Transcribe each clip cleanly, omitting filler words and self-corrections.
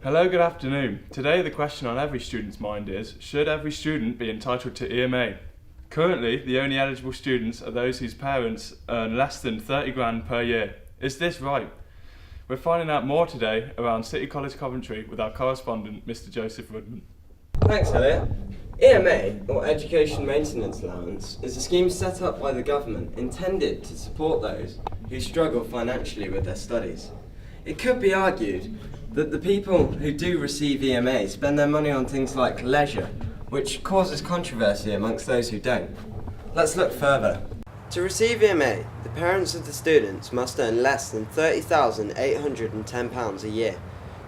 Hello, good afternoon. Today the question on every student's mind is, should every student be entitled to EMA? Currently, the only eligible students are those whose parents earn less than 30 grand per year. Is this right? We're finding out more today around City College Coventry with our correspondent, Mr. Joseph Rudman. Thanks, Elliot. EMA, or Education Maintenance Allowance, is a scheme set up by the government intended to support those who struggle financially with their studies. It could be argued that the people who do receive EMA spend their money on things like leisure, which causes controversy amongst those who don't. Let's look further. To receive EMA, the parents of the students must earn less than £30,810 a year.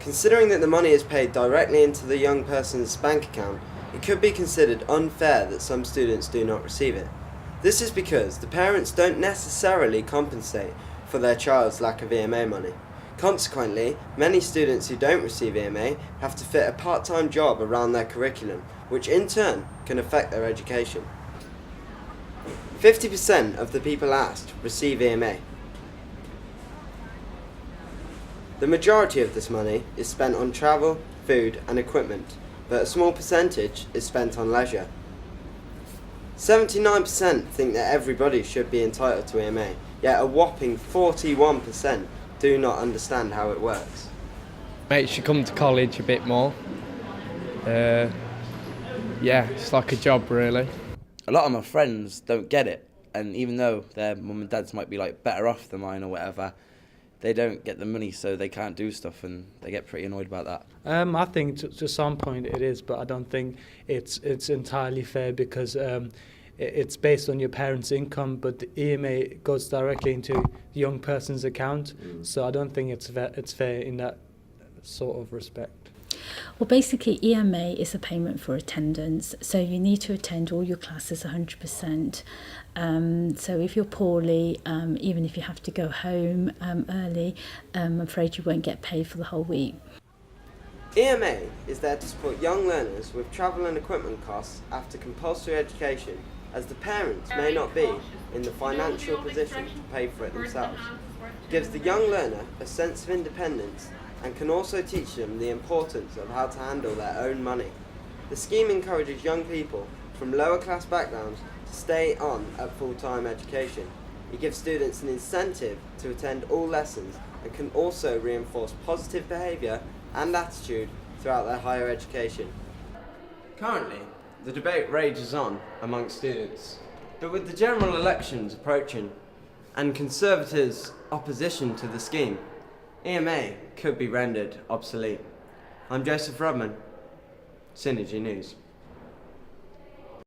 Considering that the money is paid directly into the young person's bank account, it could be considered unfair that some students do not receive it. This is because the parents don't necessarily compensate for their child's lack of EMA money. Consequently, many students who don't receive EMA have to fit a part-time job around their curriculum, which in turn can affect their education. 50% of the people asked receive EMA. The majority of this money is spent on travel, food and equipment, but a small percentage is spent on leisure. 79% think that everybody should be entitled to EMA, yet a whopping 41% do not understand how it works. Mates should come to college a bit more. It's like a job really. A lot of my friends don't get it, and even though their mum and dads might be like better off than mine or whatever, they don't get the money, so they can't do stuff, and they get pretty annoyed about that. I think to some point it is, but I don't think it's entirely fair because it's based on your parents' income, but the EMA goes directly into the young person's account, so I don't think it's fair in that sort of respect. Well, basically EMA is a payment for attendance, so you need to attend all your classes 100%. So if you're poorly, even if you have to go home early, I'm afraid you won't get paid for the whole week. EMA is there to support young learners with travel and equipment costs after compulsory education, as the parents may not be in the financial position to pay for it themselves. It gives the young learner a sense of independence and can also teach them the importance of how to handle their own money. The scheme encourages young people from lower class backgrounds to stay on at full-time education. It gives students an incentive to attend all lessons and can also reinforce positive behaviour and attitude throughout their higher education. Currently, the debate rages on amongst students, but with the general elections approaching and Conservatives' opposition to the scheme, EMA could be rendered obsolete. I'm Joseph Rudman, Synergy News.